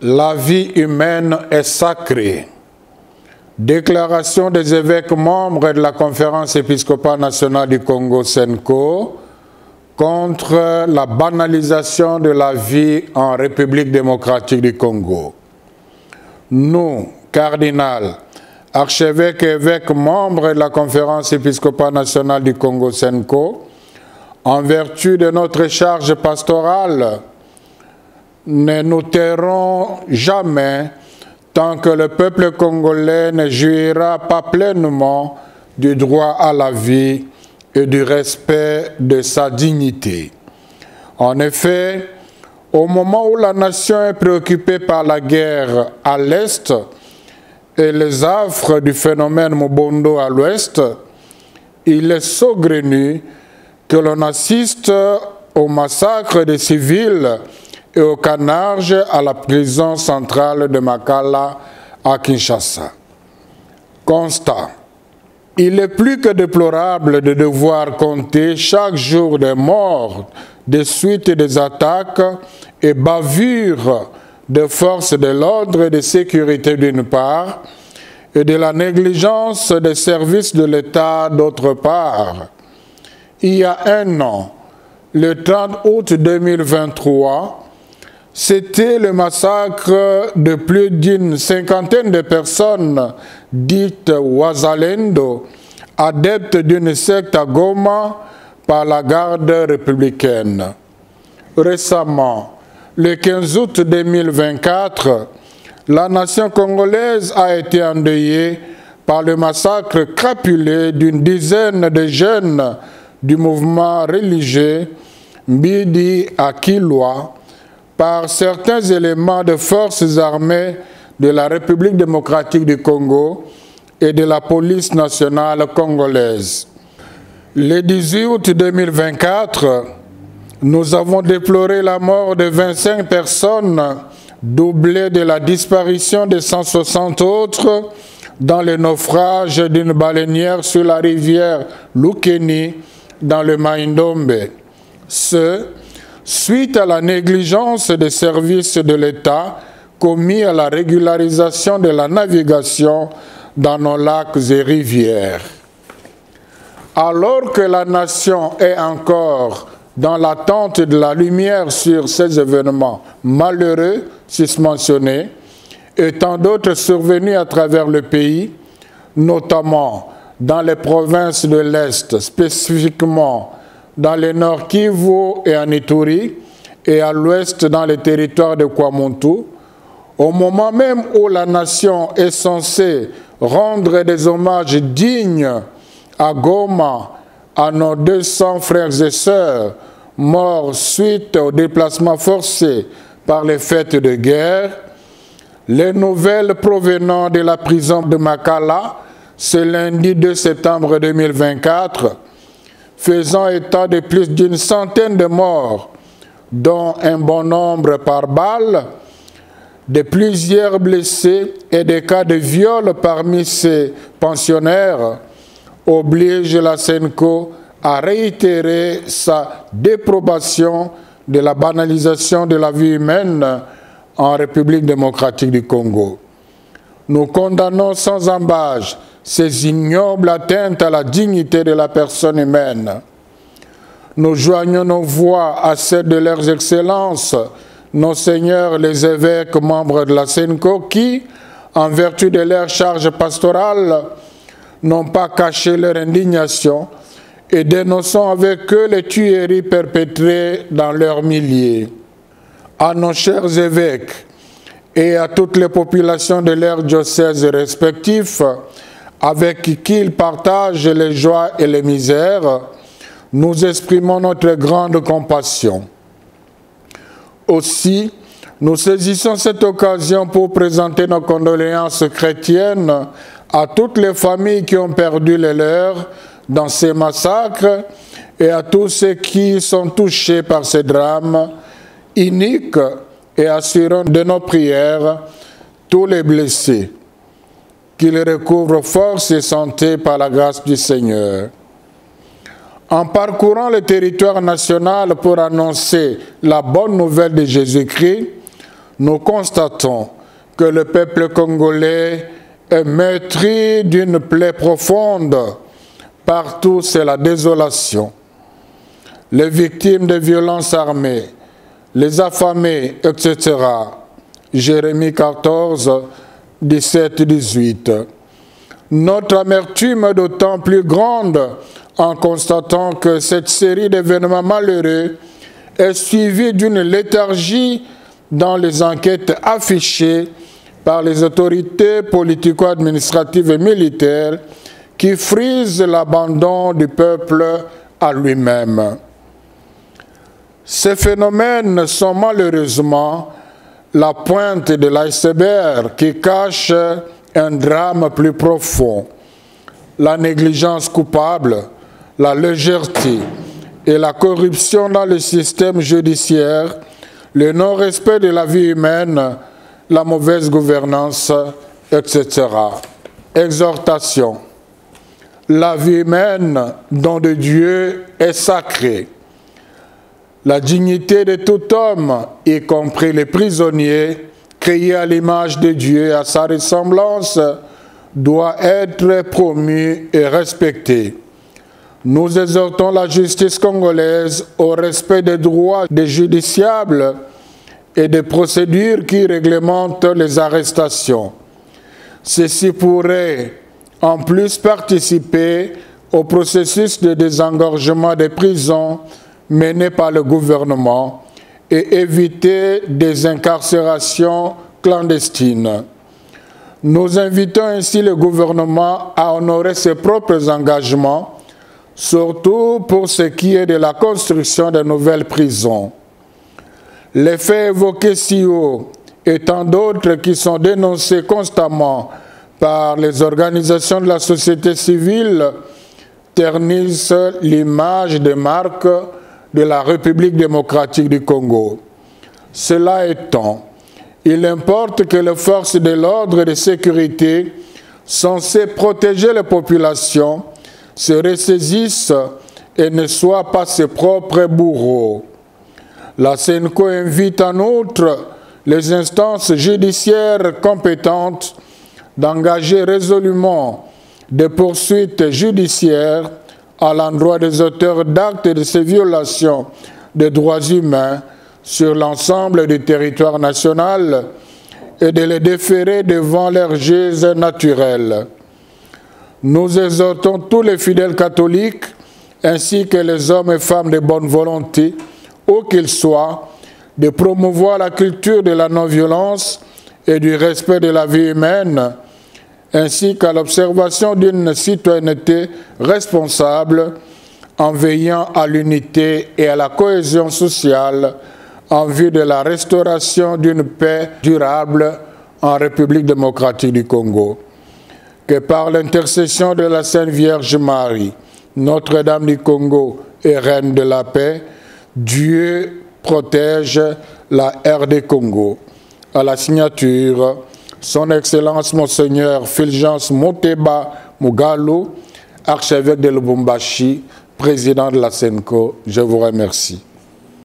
La vie humaine est sacrée. Déclaration des évêques membres de la Conférence épiscopale nationale du Congo (CENCO) contre la banalisation de la vie en République démocratique du Congo. Nous, cardinal, archevêques et évêques membres de la Conférence épiscopale nationale du Congo (CENCO), en vertu de notre charge pastorale, ne nous tairons jamais tant que le peuple congolais ne jouira pas pleinement du droit à la vie et du respect de sa dignité. En effet, au moment où la nation est préoccupée par la guerre à l'Est et les affres du phénomène Mobondo à l'Ouest, il est saugrenu que l'on assiste au massacre des civils et au carnage à la prison centrale de Makala à Kinshasa. Constat. Il est plus que déplorable de devoir compter chaque jour des morts, des suites des attaques et bavures de forces de l'ordre et de sécurité d'une part, et de la négligence des services de l'État d'autre part. Il y a un an, le 30 août 2023, c'était le massacre de plus d'une cinquantaine de personnes dites Wazalendo, adeptes d'une secte à Goma par la garde républicaine. Récemment, le 15 août 2024, la nation congolaise a été endeuillée par le massacre crapulé d'une dizaine de jeunes du mouvement religieux Mbidi à Kilwa par certains éléments de forces armées de la République démocratique du Congo et de la police nationale congolaise. Le 18 août 2024, nous avons déploré la mort de 25 personnes, doublée de la disparition de 160 autres dans le naufrage d'une baleinière sur la rivière Lukeni dans le Maïndombe. Suite à la négligence des services de l'État commis à la régularisation de la navigation dans nos lacs et rivières. Alors que la nation est encore dans l'attente de la lumière sur ces événements malheureux susmentionnés et tant d'autres survenus à travers le pays, notamment dans les provinces de l'Est, spécifiquement dans le nord Kivu et en Ituri, et à l'ouest dans les territoires de Kwamuntu, au moment même où la nation est censée rendre des hommages dignes à Goma, à nos 200 frères et sœurs morts suite au déplacement forcé par les fêtes de guerre, les nouvelles provenant de la prison de Makala ce lundi 2 septembre 2024, faisant état de plus d'une centaine de morts, dont un bon nombre par balle, de plusieurs blessés et des cas de viol parmi ces pensionnaires, oblige la CENCO à réitérer sa déprobation de la banalisation de la vie humaine en République démocratique du Congo. Nous condamnons sans ambages ces ignobles atteintes à la dignité de la personne humaine. Nous joignons nos voix à celles de leurs excellences, nos seigneurs les évêques membres de la CENCO qui, en vertu de leur charge pastorale, n'ont pas caché leur indignation et dénonçant avec eux les tueries perpétrées dans leurs milliers. À nos chers évêques et à toutes les populations de leurs diocèses respectifs, avec qui ils partagent les joies et les misères, nous exprimons notre grande compassion. Aussi, nous saisissons cette occasion pour présenter nos condoléances chrétiennes à toutes les familles qui ont perdu les leurs dans ces massacres et à tous ceux qui sont touchés par ces drames iniques et assurant de nos prières tous les blessés, qu'ils recouvrent force et santé par la grâce du Seigneur. En parcourant le territoire national pour annoncer la bonne nouvelle de Jésus-Christ, nous constatons que le peuple congolais est meurtri d'une plaie profonde. Partout, c'est la désolation. Les victimes de violences armées, les affamés, etc. Jérémie 14, 17, 18. Notre amertume est d'autant plus grande en constatant que cette série d'événements malheureux est suivie d'une léthargie dans les enquêtes affichées par les autorités politico-administratives et militaires qui frisent l'abandon du peuple à lui-même. Ces phénomènes sont malheureusement la pointe de l'iceberg qui cache un drame plus profond. La négligence coupable, la légèreté et la corruption dans le système judiciaire, le non-respect de la vie humaine, la mauvaise gouvernance, etc. Exhortation. La vie humaine, don de Dieu, est sacrée. La dignité de tout homme, y compris les prisonniers, créés à l'image de Dieu et à sa ressemblance, doit être promue et respectée. Nous exhortons la justice congolaise au respect des droits des justiciables et des procédures qui réglementent les arrestations. Ceci pourrait en plus participer au processus de désengorgement des prisons mené par le gouvernement et éviter des incarcérations clandestines. Nous invitons ainsi le gouvernement à honorer ses propres engagements, surtout pour ce qui est de la construction de nouvelles prisons. Les faits évoqués si haut et tant d'autres qui sont dénoncés constamment par les organisations de la société civile ternissent l'image de marque de la République démocratique du Congo. Cela étant, il importe que les forces de l'ordre et de sécurité censées protéger les populations se ressaisissent et ne soient pas ses propres bourreaux. La CENCO invite en outre les instances judiciaires compétentes d'engager résolument des poursuites judiciaires à l'endroit des auteurs d'actes de ces violations des droits humains sur l'ensemble du territoire national et de les déférer devant leurs juges naturels. Nous exhortons tous les fidèles catholiques ainsi que les hommes et femmes de bonne volonté, où qu'ils soient, de promouvoir la culture de la non-violence et du respect de la vie humaine, ainsi qu'à l'observation d'une citoyenneté responsable en veillant à l'unité et à la cohésion sociale en vue de la restauration d'une paix durable en République démocratique du Congo. Que par l'intercession de la Sainte Vierge Marie, Notre-Dame du Congo et Reine de la paix, Dieu protège la RD Congo. À la signature, Son Excellence Monseigneur Fulgence Moteba Mugalu, archevêque de Lubumbashi, président de la CENCO. Je vous remercie.